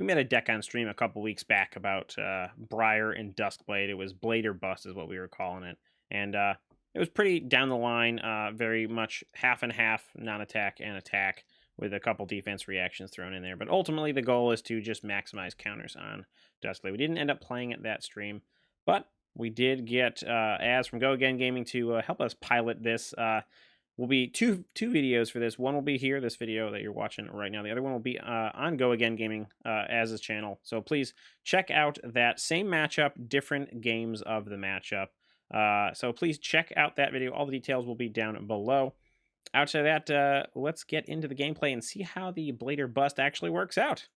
we made a deck on stream a couple weeks back about Briar and Duskblade. It was Blade or Bust is what we were calling it, and it was pretty down the line, very much half and half, non-attack and attack, with a couple defense reactions thrown in there. But ultimately, the goal is to just maximize counters on Duskblade. We didn't end up playing it that stream, but we did get Az from Go Again Gaming to help us pilot this. Will be two videos for this. One will be here, this video that you're watching right now. The other one will be on Go Again Gaming Az's channel. So please check out that same matchup, different games of the matchup. So please check out that video. All the details will be down below. Outside of that, let's get into the gameplay and see how the Blade or Bust actually works out.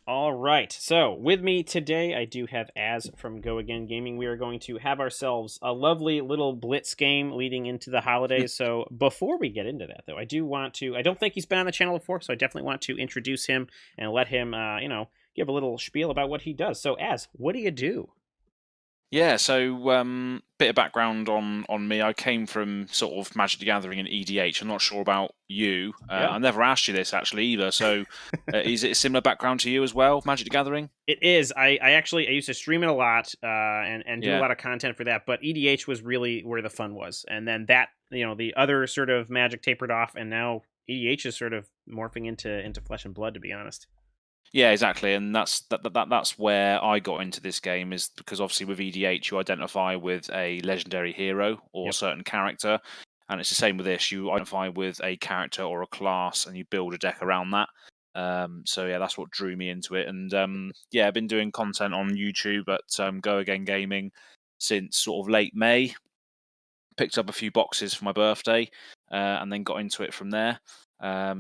All right, so with me today, I do have Az from Go Again Gaming. We are going to have ourselves a lovely little Blitz game leading into the holidays. So before we get into that, though, I don't think he's been on the channel before, so I definitely want to introduce him and let him, give a little spiel about what he does. So Az, what do you do? Yeah, so bit of background on me. I came from sort of Magic the Gathering and EDH. I'm not sure about you. Yeah. I never asked you this actually either. So is it a similar background to you as well, Magic the Gathering? It is. I used to stream it a lot and do a lot of content for that. But EDH was really where the fun was, and then that the other sort of Magic tapered off, and now EDH is sort of morphing into Flesh and Blood, to be honest. Yeah, exactly, and that's where I got into this game, is because obviously with EDH you identify with a legendary hero or a certain character, and it's the same with this. You identify with a character or a class, and you build a deck around that. So yeah, that's what drew me into it, and I've been doing content on YouTube at Go Again Gaming since sort of late May. Picked up a few boxes for my birthday, and then got into it from there.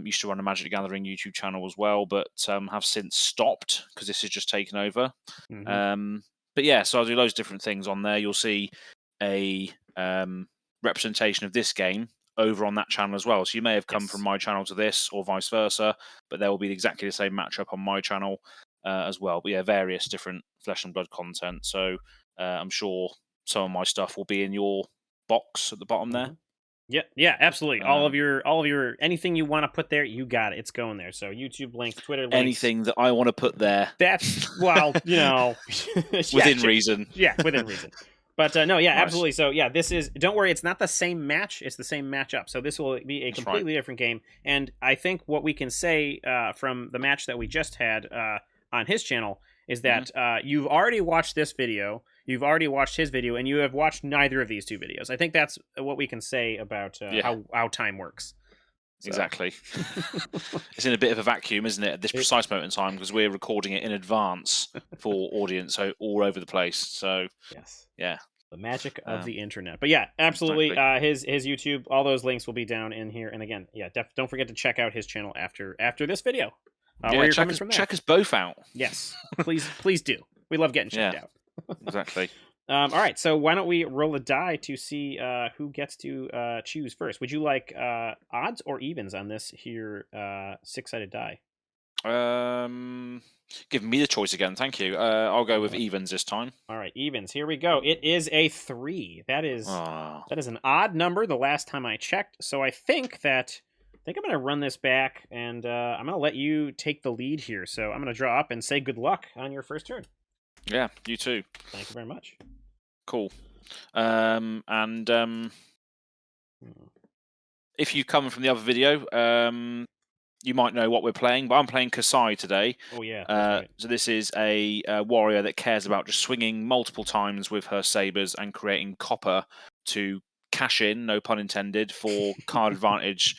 Used to run a Magic the Gathering YouTube channel as well, but have since stopped because this has just taken over. But yeah, so I do loads of different things on there. You'll see a representation of this game over on that channel as well. So you may have come from my channel to this, or vice versa, but there will be exactly the same matchup on my channel as well. But yeah, various different Flesh and Blood content. So I'm sure some of my stuff will be in your box at the bottom there. Yeah, absolutely. All of your anything you want to put there, you got it. It's going there. So YouTube links, Twitter links, anything that I want to put there. That's within reason. Yeah, within reason. But no, yeah, nice. Absolutely. So yeah, this is. Don't worry, it's not the same match. It's the same matchup. So this will be a completely different game. And I think what we can say from the match that we just had on his channel is that you've already watched this video. You've already watched his video, and you have watched neither of these two videos. I think that's what we can say about how time works. So. Exactly. It's in a bit of a vacuum, isn't it, at this precise moment in time, because we're recording it in advance for audience, so all over the place. So, yeah. The magic of the internet. But yeah, absolutely. Exactly. His YouTube, all those links will be down in here. And again, don't forget to check out his channel after this video. Check us both out. Yes, please do. We love getting checked out. Exactly. All right, so why don't we roll a die to see who gets to choose first? Would you like odds or evens on this here 6-sided die? Give me the choice again, thank you. I'll go with evens this time. All right, evens. Here we go. It is a 3. That is an odd number the last time I checked. So I think I'm going to run this back, and I'm going to let you take the lead here. So I'm going to draw up and say good luck on your first turn. Yeah, you too. Thank you very much. Cool. If you come from the other video, you might know what we're playing, but I'm playing Kasai today. Oh, yeah. Right. So this is a warrior that cares about just swinging multiple times with her sabers and creating copper to cash in, no pun intended, for card advantage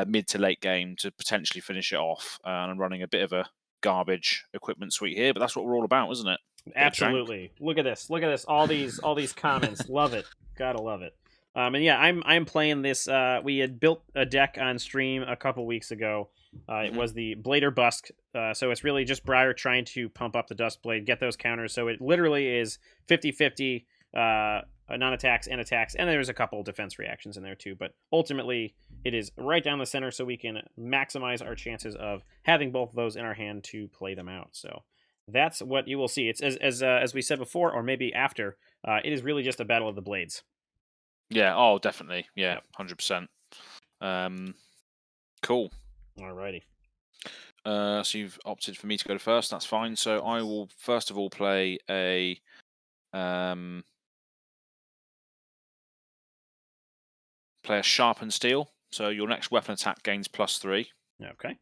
mid to late game to potentially finish it off. And I'm running a bit of a garbage equipment suite here, but that's what we're all about, isn't it? Absolutely. Look at this. All these comments. Love it. Gotta love it. And yeah, I'm playing this. We had built a deck on stream a couple weeks ago. It was the Blade or Bust. So it's really just Briar trying to pump up the Duskblade, get those counters. So it literally is 50-50 non-attacks and attacks, and there's a couple defense reactions in there too. But ultimately, it is right down the center, so we can maximize our chances of having both of those in our hand to play them out. So that's what you will see. It's as we said before, or maybe after. It is really just a battle of the blades. Yeah. Oh, definitely. Yeah. 100%. Cool. Alrighty. So you've opted for me to go first. That's fine. So I will first of all play a sharpened steel. So your next weapon attack gains +3, Okay.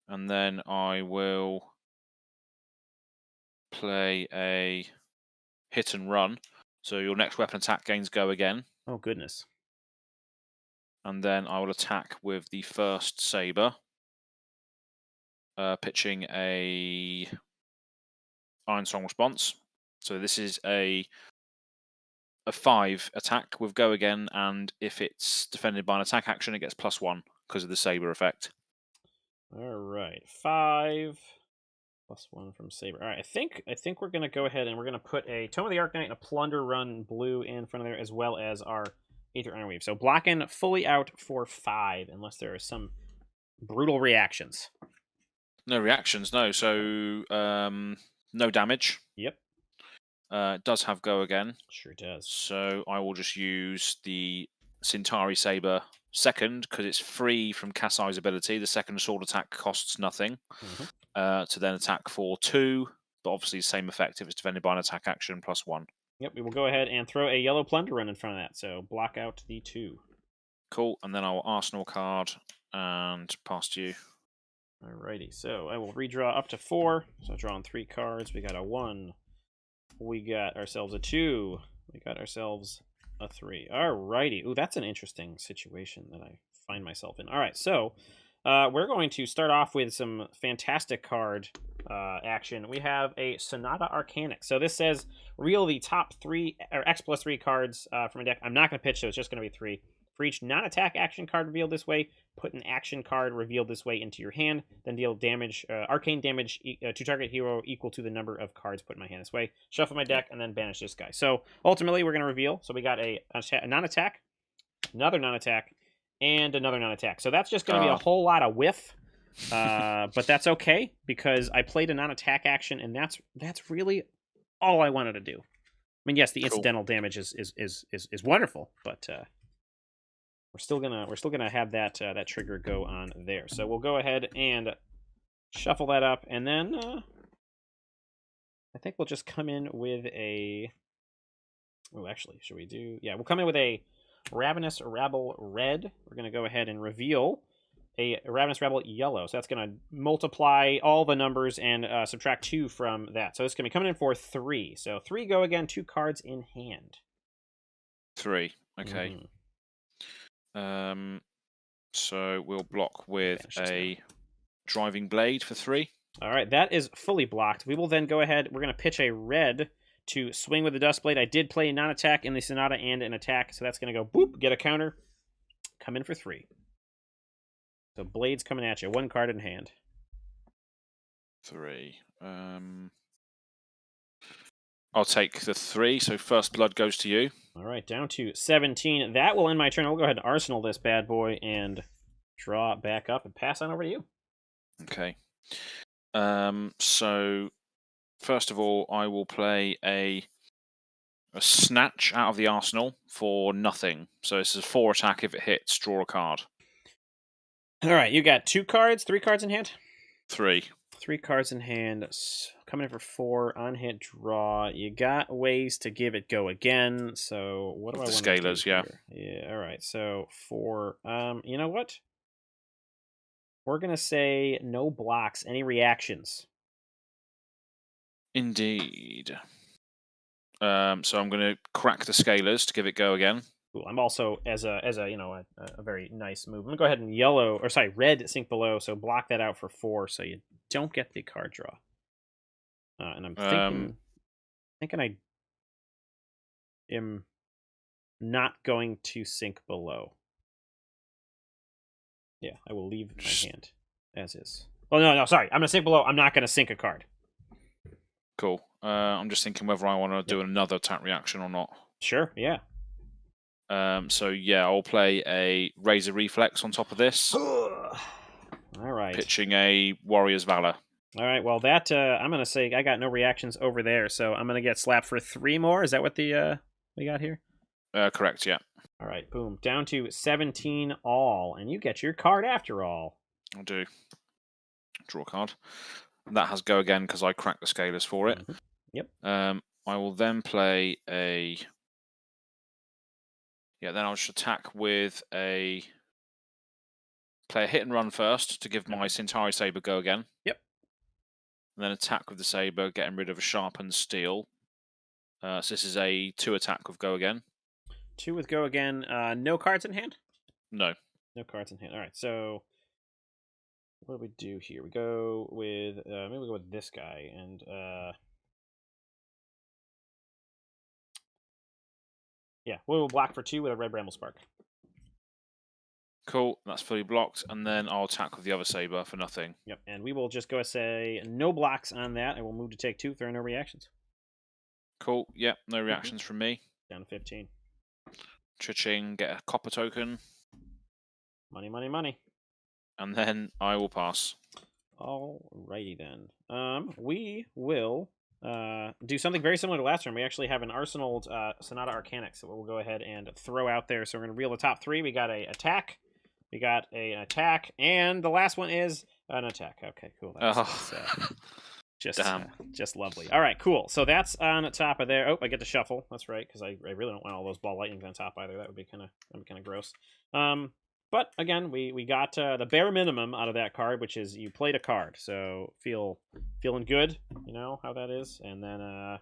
and then I will play a hit and run. So your next weapon attack gains go again, Oh, goodness. and then I will attack with the first saber, pitching a Iron Song response. So this is a 5 attack with go again, and if it's defended by an attack action, it gets +1 because of the saber effect. All right. 5 +1 from Saber. All right. I think we're gonna go ahead and we're gonna put a Tome of the Arcanite and a Plunder Run blue in front of there, as well as our Aether Ironweave. So blocking fully out for 5, unless there are some brutal reactions. No reactions, no. So no damage. Yep. It does have go again. Sure does. So I will just use the Centauri Saber second, because it's free from Kassai's ability. The second sword attack costs nothing. To then attack for 2, but obviously same effect if it's defended by an attack action +1. Yep, we will go ahead and throw a yellow Plunder Run in front of that, so block out the 2. Cool, and then I will Arsenal card and pass to you. Alrighty, so I will redraw up to 4. So drawing 3 cards. We got a 1. We got ourselves a 2. We got ourselves a 3. Alrighty. Ooh, that's an interesting situation that I find myself in. Alright, so we're going to start off with some fantastic card action. We have a Sonata Arcanic. So this says reel the top 3 or X+3 cards from a deck. I'm not going to pitch, so it's just going to be 3. For each non-attack action card revealed this way, put an action card revealed this way into your hand. Then deal damage, arcane damage to target hero equal to the number of cards put in my hand this way. Shuffle my deck and then banish this guy. So ultimately, we're going to reveal. So we got a non-attack, another non-attack, and another non-attack. So that's just going to be a whole lot of whiff. But that's okay, because I played a non-attack action, and that's really all I wanted to do. I mean, yes, the incidental damage is wonderful, but we're still gonna have that that trigger go on there. So we'll go ahead and shuffle that up, and then I think we'll just come in with a. Oh, actually, should we do? Yeah, we'll come in with a Ravenous Rabble Red. We're gonna go ahead and reveal a Ravenous Rabble Yellow. So that's gonna multiply all the numbers and subtract 2 from that. So it's gonna be coming in for 3. So 3 go again. 2 cards in hand. 3. Okay. So we'll block with a Driving Blade for 3. All right, that is fully blocked. We will then go ahead. We're going to pitch a red to swing with the Duskblade. I did play a non-attack in the Sonata and an attack, so that's going to go boop, get a counter, come in for 3. So Blade's coming at you. 1 card in hand. 3. I'll take the 3, so first blood goes to you. All right, down to 17. That will end my turn. We'll go ahead and arsenal this bad boy and draw back up and pass on over to you. Okay. So first of all, I will play a snatch out of the arsenal for nothing. So this is a 4 attack. If it hits, draw a card. All right, you got 2 cards, 3 cards in hand? 3. 3 cards in hand, coming in for 4, on hit draw. You got ways to give it go again, so what do I want to do? The scalers, yeah. Yeah, alright, so 4, you know what? We're going to say no blocks, any reactions. Indeed. So I'm going to crack the scalers to give it go again. Cool. I'm also, as a a very nice move, I'm going to go ahead and red sink below, so block that out for 4, so you don't get the card draw. And I'm thinking I am not going to sink below. Yeah, I will leave my hand as is. Oh, no, sorry. I'm going to sink below. I'm not going to sink a card. Cool. I'm just thinking whether I want to do another attack reaction or not. Sure, yeah. So, yeah, I'll play a Razor Reflex on top of this. All right. Pitching a Warrior's Valor. All right, well, that, I'm going to say I got no reactions over there, so I'm going to get slapped for 3 more. Is that what we got here? Correct, yeah. All right, boom. Down to 17 all, and you get your card after all. I do. Draw a card. That has go again because I cracked the scalers for it. Yep. I will then play a... Yeah, then I'll just attack with a... Play a hit and run first to give my Centauri Saber go again. Yep. And then attack with the Saber, getting rid of a sharpened steel. So this is a 2 attack with go again. 2 with go again. No cards in hand? No. No cards in hand. All right, so what do we do here? We go with maybe we go with this guy, and yeah, we'll block for 2 with a red Bramble Spark. Cool, that's fully blocked, and then I'll attack with the other Saber for nothing. Yep, and we will just go and say no blocks on that, and we'll move to take 2 if there are no reactions. Cool, yep, no reactions from me. Down to 15. Cha-ching, get a copper token. Money, money, money. And then I will pass. Alrighty then. We will do something very similar to last turn. We actually have an arsenaled Sonata Arcanix that we'll go ahead and throw out there. So we're going to reel the top 3. We got an attack. We got an attack. And the last one is an attack. Okay, cool. That's just lovely. All right, cool. So that's on the top of there. Oh, I get to shuffle. That's right, because I really don't want all those ball lightnings on top either. That would be kind of gross. But again, we got the bare minimum out of that card, which is you played a card. So feeling good, you know how that is. And then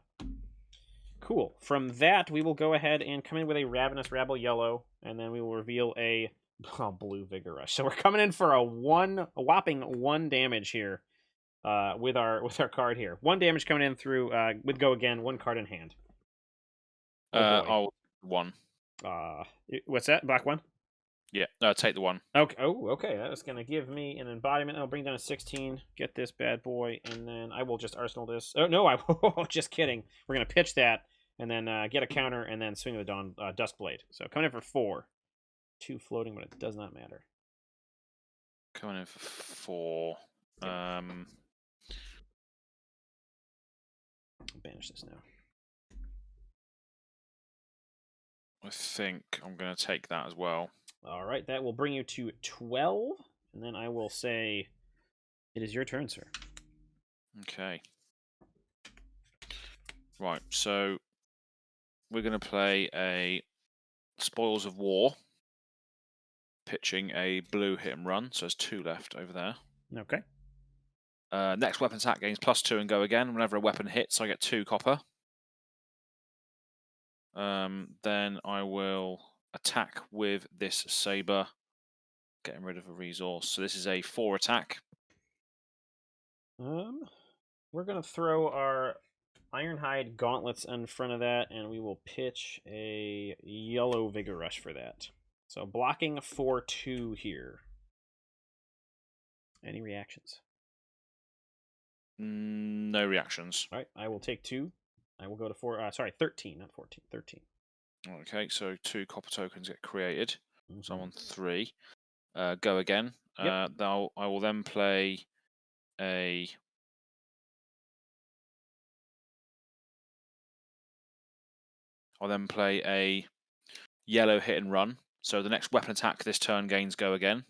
cool. From that, we will go ahead and come in with a Ravenous Rabble yellow, and then we will reveal a blue Vigor Rush. So we're coming in for a whopping 1 damage here. With our card here, 1 damage coming in through with go again, 1 card in hand. I'll 1. What's that? Black 1. Yeah, take the 1. Okay. Oh, okay. That was gonna give me an embodiment. I'll bring down a 16. Get this bad boy, and then I will just arsenal this. Oh no, I just kidding. We're gonna pitch that, and then get a counter, and then swing the Dawn Duskblade. So coming in for 4. 2 floating, but it does not matter. Coming in for 4. I'll banish this now. I think I'm going to take that as well. All right, that will bring you to 12, and then I will say, it is your turn, sir. Okay. Right, so we're going to play a Spoils of War, pitching a blue hit and run, so there's 2 left over there. Okay. Next weapon attack gains +2 and go again. Whenever a weapon hits, I get 2 copper. Then I will attack with this Saber, getting rid of a resource. So this is a 4 attack. We're going to throw our Ironhide Gauntlets in front of that, and we will pitch a yellow Vigor Rush for that. So blocking for 2 here. Any reactions? No reactions. All right, I will take 2. I will go to 13, not 14, 13. Okay, so 2 copper tokens get created. Mm-hmm. So I'm on 3. Go again. Yep. I will then play a... I'll then play a yellow hit and run. So the next weapon attack this turn gains go again.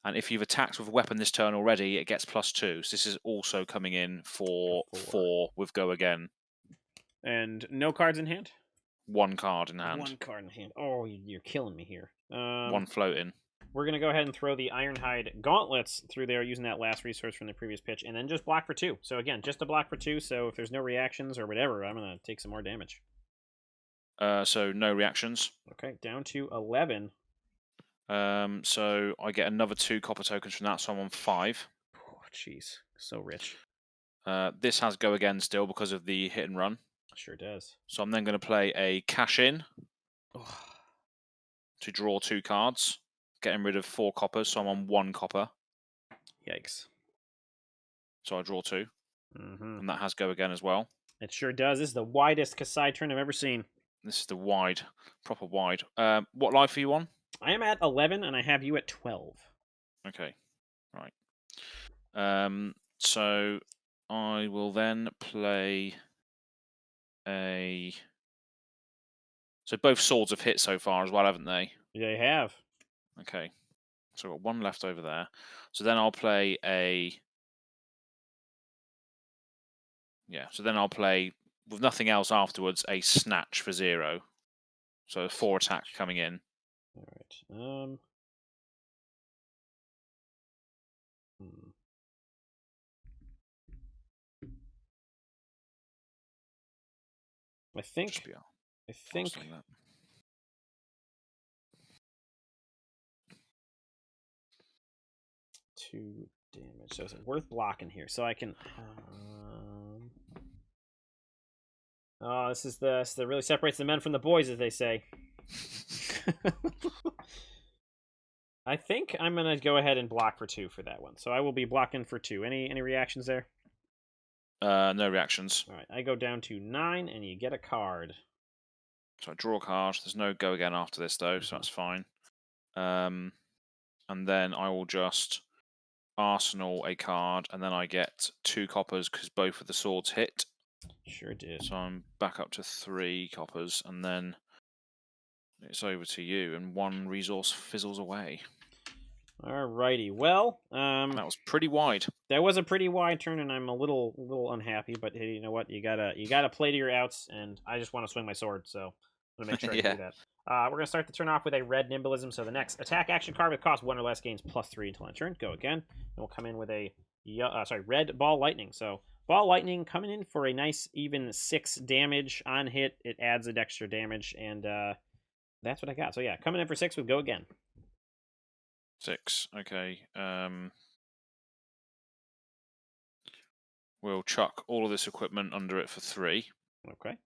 And if you've attacked with a weapon this turn already, it gets +2. So this is also coming in for 4 with go again. And no cards in hand? 1 card in hand. 1 card in hand. Oh, you're killing me here. 1 floating. We're going to go ahead and throw the Ironhide Gauntlets through there using that last resource from the previous pitch, and then just block for 2. So again, just a block for 2, so if there's no reactions or whatever, I'm going to take some more damage. So no reactions. Okay, down to 11. So I get another 2 copper tokens from that, so I'm on 5. Oh, jeez. So rich. This has go again still because of the hit and run. Sure does. So I'm then going to play a cash in to draw 2 cards, getting rid of 4 coppers, so I'm on 1 copper. Yikes. So I draw 2. Mm-hmm. And that has go again as well. It sure does. This is the widest Kasai turn I've ever seen. This is the wide, proper wide. What life are you on? I am at 11, and I have you at 12. Okay, right. So I will then play a... So both swords have hit so far as well, haven't they? Yeah, they have. Okay. So I've got 1 left over there. So then I'll play a Yeah, so then I'll play, with nothing else afterwards, a Snatch for 0. So 4 attack coming in. All right. I think. That. 2 damage. So is it worth blocking here? So I can. Oh, this is the that really separates the men from the boys, as they say. I think I'm gonna go ahead and block for 2 for that one. So I will be blocking for 2. Any reactions there? No reactions. All right, I go down to 9, and you get a card. So I draw a card. There's no go again after this though, so that's fine. And then I will just arsenal a card, and then I get 2 coppers because both of the swords hit. Sure did. So I'm back up to 3 coppers, and then it's over to you, and 1 resource fizzles away. Alrighty. Well, that was pretty wide. That was a pretty wide turn, and I'm a little unhappy. But hey, you know what? You gotta play to your outs, and I just want to swing my sword, so I'm gonna make sure I can do that. We're gonna start the turn off with a red nimblism. So the next attack action card with cost 1 or less gains +3 until end turn. Go again, and we'll come in with a red ball lightning. So ball lightning coming in for a nice even 6 damage on hit. It adds an extra damage, and that's what I got. So yeah, coming in for 6 with go again. 6. Okay. We'll chuck all of this equipment under it for 3. Okay.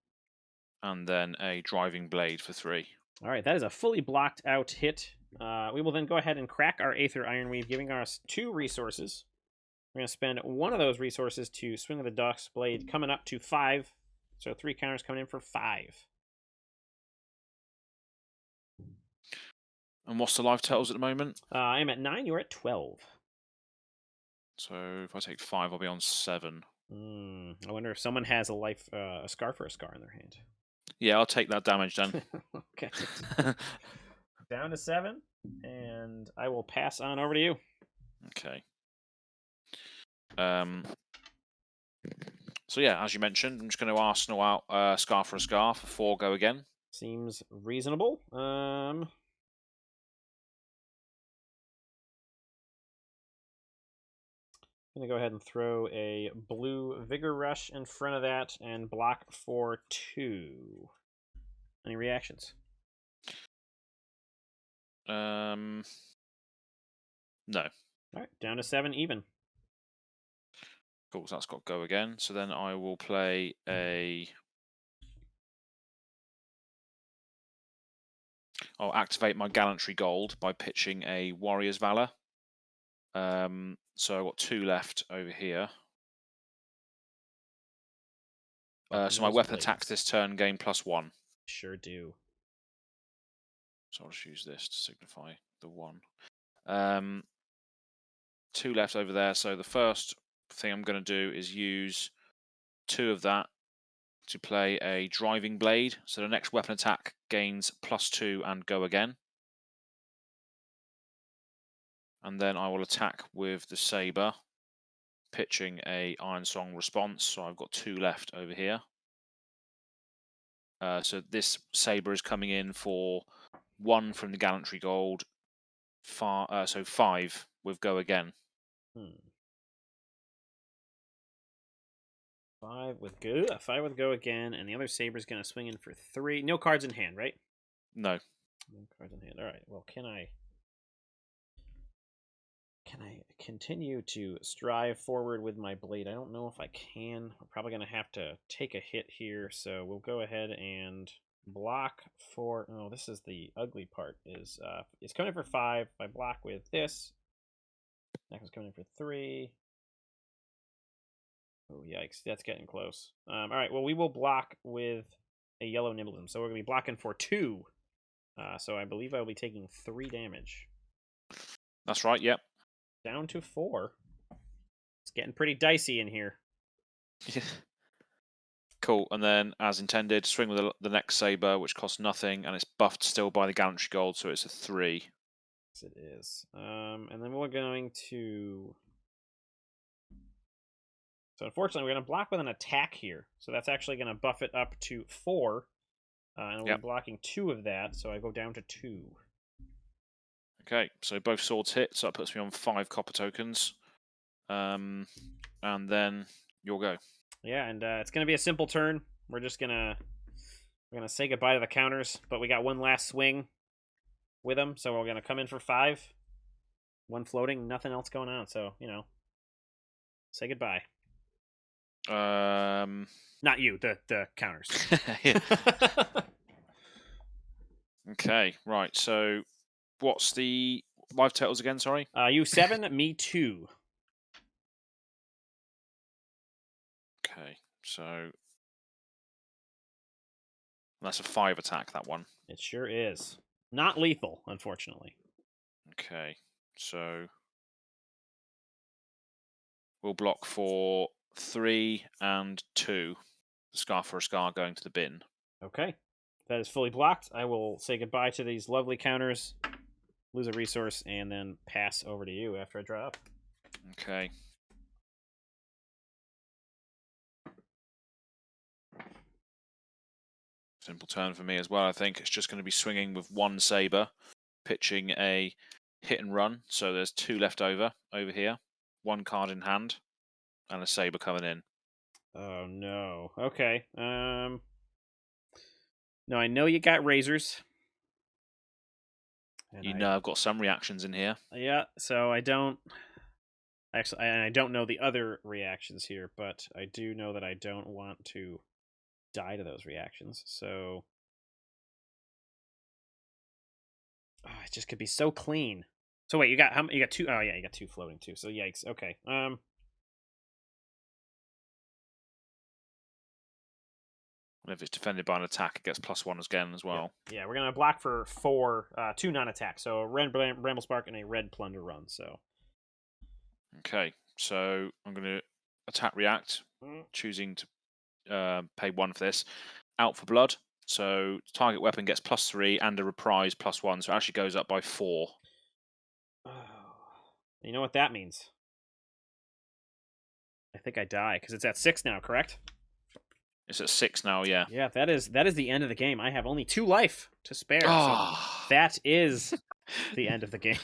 And then a driving blade for 3. All right, that is a fully blocked out hit. We will then go ahead and crack our Aether Ironweave, giving us 2 resources. We're going to spend 1 of those resources to swing with the Duskblade, coming up to 5. So 3 counters coming in for 5. And what's the life totals at the moment? I am at 9. You're at 12. So if I take 5, I'll be on 7. I wonder if someone has a scarf or a scar in their hand. Yeah, I'll take that damage then. Okay. Down to 7, and I will pass on over to you. Okay. So yeah, as you mentioned, I'm just going to arsenal out scarf for a scarf for 4 go again. Seems reasonable. I'm going to go ahead and throw a blue Vigor Rush in front of that and block for 2. Any reactions? No. All right, down to 7 even. Cool, so that's got go again. So then I will play a... I'll activate my Gallantry Gold by pitching a Warrior's Valor. So I've got 2 left over here. So my weapon attacks this turn gain +1. Sure do. So I'll just use this to signify the 1. 2 left over there. So the first thing I'm going to do is use 2 of that to play a Driving Blade. So the next weapon attack gains +2 and go again. And then I will attack with the Saber, pitching a Iron Song response. So I've got 2 left over here. So this Saber is coming in for 1 from the Gallantry Gold, so 5 with go again. 5 with go again, and the other Saber's going to swing in for 3. No cards in hand, right? No. No cards in hand. All right. Well, can I continue to strive forward with my blade? I don't know if I can. I'm probably going to have to take a hit here, so we'll go ahead and block for... Oh, this is the ugly part. It's coming in for 5. If I block with this, next one's coming in for 3. Oh, yikes. That's getting close. All right. Well, we will block with a yellow nimblism. So we're going to be blocking for 2. So I believe I'll be taking 3 damage. That's right, yep. Down to 4. It's getting pretty dicey in here. Cool. And then, as intended, swing with the next Saber, which costs nothing, and it's buffed still by the Gallantry Gold, so it's a 3. Yes, it is. And then we're going to... So unfortunately, we're going to block with an attack here. So that's actually going to buff it up to 4. And we're blocking 2 of that, so I go down to 2. Okay, so both swords hit, so that puts me on 5 copper tokens. And then you'll go. Yeah, and it's going to be a simple turn. We're gonna say goodbye to the counters, but we got one last swing with them, so we're gonna come in for 5. 1 floating, nothing else going on. So say goodbye. Not you, the counters. Okay, right. So what's the live totals again? Sorry. You 7, me 2. Okay, so that's a 5 attack. That one. It sure is. Not lethal, unfortunately. Okay, so we'll block for 3 and 2. Scar for a scar going to the bin. Okay. That is fully blocked. I will say goodbye to these lovely counters, lose a resource, and then pass over to you after I draw up. Okay. Simple turn for me as well, I think. It's just going to be swinging with 1 saber, pitching a hit and run. So there's 2 left over here. 1 card in hand, and a saber coming in. Oh, no. Okay. No, I know you got razors. And I've got some reactions in here. Yeah, so I don't... Actually, and I don't know the other reactions here, but I do know that I don't want to die to those reactions, so... Oh, it just could be so clean. So wait, you got 2... Oh, yeah, you got 2 floating, too, so yikes. Okay, And if it's defended by an attack, it gets +1 again as well. Yeah, we're going to block for 4, 2 non-attack. So a red Bramble Spark and a red Plunder Run. So. Okay, so I'm going to attack react, choosing to pay 1 for this. Out for blood. So target weapon gets +3 and a reprise +1. So it actually goes up by 4. Oh. You know what that means? I think I die because it's at 6 now, correct? It's at 6 now, yeah. Yeah, that is the end of the game. I have only 2 life to spare. Oh. So that is the end of the game.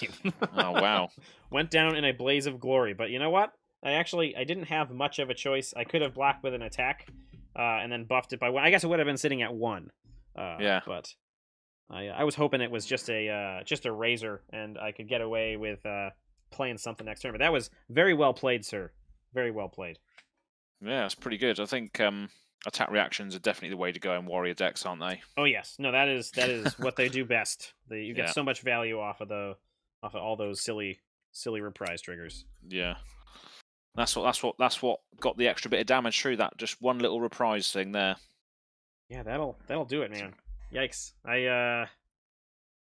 Oh, wow. Went down in a blaze of glory. But you know what? I didn't have much of a choice. I could have blocked with an attack and then buffed it by 1. I guess it would have been sitting at 1. Yeah. But I was hoping it was just a razor and I could get away with playing something next turn. But that was very well played, sir. Very well played. Yeah, it's pretty good. I think attack reactions are definitely the way to go in warrior decks, aren't they? Oh yes, no, that is what they do best. You get so much value off of all those silly reprise triggers. Yeah, that's what got the extra bit of damage through that. Just one little reprise thing there. Yeah, that'll do it, man. Yikes!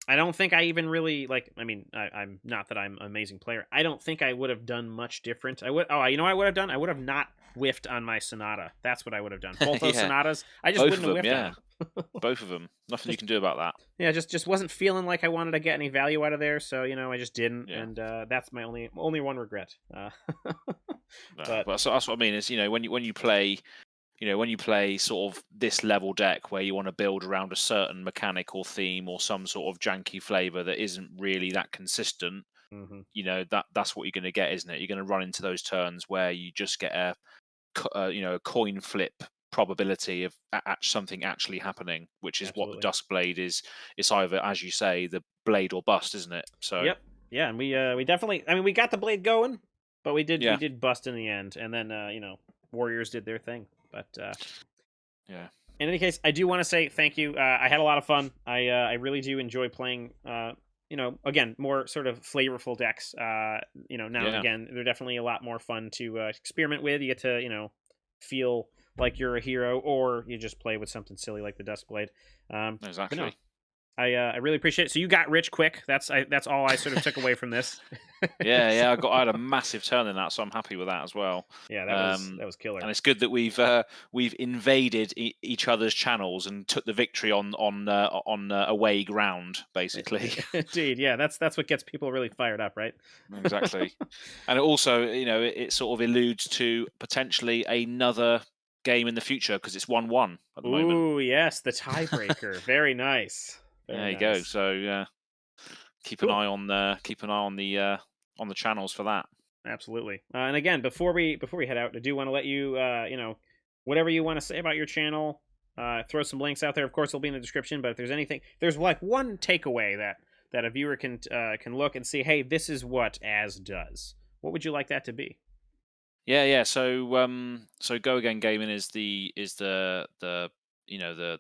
I don't think I even really I mean, I'm not that I'm an amazing player. I don't think I would have done much different. I would. Oh, you know what I would have done? I would have not whiffed on my Sonata. That's what I would have done. Both those Sonatas, I just wouldn't have whiffed on them. Both of them. Nothing you can do about that. Yeah, just wasn't feeling like I wanted to get any value out of there, so I just didn't, and that's my only one regret. But that's what I mean. Is when you play. When you play sort of this level deck where you want to build around a certain mechanic or theme or some sort of janky flavor that isn't really that consistent, that's what you're going to get, isn't it? You're going to run into those turns where you just get a coin flip probability of something actually happening, which is what the Duskblade is. It's either, as you say, the blade or bust, isn't it? So yep, yeah, and we definitely, I mean, we got the blade going, but we did bust in the end, and then Warriors did their thing. But yeah. In any case, I do want to say thank you. I had a lot of fun. I really do enjoy playing. Again, more sort of flavorful decks. Now and again, they're definitely a lot more fun to experiment with. You get to feel like you're a hero, or you just play with something silly like the Duskblade. Exactly. I really appreciate it. So you got rich quick. That's all I sort of took away from this. Yeah, So, I had a massive turn in that, so I'm happy with that as well. yeah, Um, that was killer. and it's good that we've invaded each other's channels and took the victory on away ground, basically. Indeed, yeah, that's what gets people really fired up, right? Exactly. And it also, it sort of alludes to potentially another game in the future because it's 1-1 at the moment. Ooh, yes, the tiebreaker. Very nice. Very There you go. nice. So keep an Cool. eye on the channels for that. Absolutely. And again, before we head out, I do want to let you, whatever you want to say about your channel, throw some links out there. Of course, they'll be in the description. But if there's anything, there's like one takeaway that a viewer can look and see. Hey, this is what As does. What would you like that to be? Yeah. So Go Again Gaming is the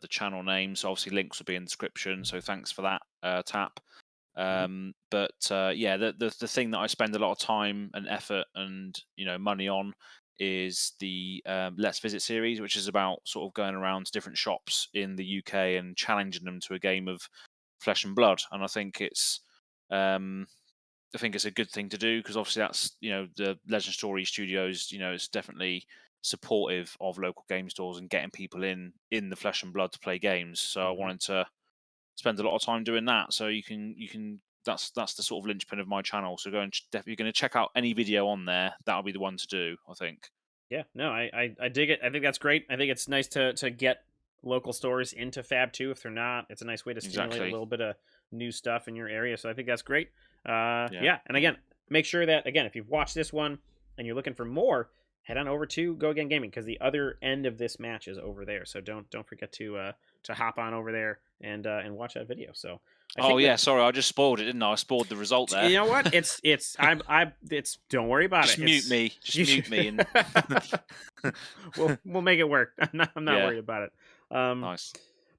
channel name. So obviously links will be in the description. So thanks for that, Tap. Mhm. But yeah, the thing that I spend a lot of time and effort and money on is the Let's Visit series, which is about sort of going around to different shops in the UK and challenging them to a game of Flesh and Blood. And um, I think it's a good thing to do because obviously that's the Legend Story Studios. It's definitely supportive of local game stores and getting people in the Flesh and Blood to play games. So I Mhm. wanted to spend a lot of time doing that. So you can that's the sort of linchpin of my channel. So go and if you're going to check out any video on there, that'll be the one to do, I think. Yeah, no, I dig it. I think that's great. I think it's nice to get local stores into Fab too. If they're not, it's a nice way to stimulate a Exactly. little bit of new stuff in your area. So I think that's great. Yeah. Yeah, and again, make sure that again, if you've watched this one and you're looking for more, head on over to Go Again Gaming because the other end of this match is over there. So don't forget to hop on over there and watch that video. So I Oh think that yeah, sorry, I just spoiled it, didn't I? I spoiled the result there. you know what? I it's don't worry about Just it. mute me. Just mute me and we'll make it work. I'm not yeah, worried about it. nice.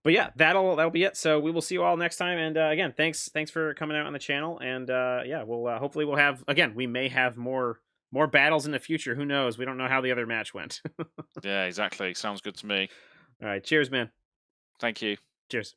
But yeah, that'll be it. So we will see you all next time. And again, thanks for coming out on the channel. And yeah, we'll hopefully we'll have again. We may have more battles in the future. Who knows? We don't know how the other match went. Yeah, exactly. Sounds good to me. All right, cheers, man. Thank you. Cheers.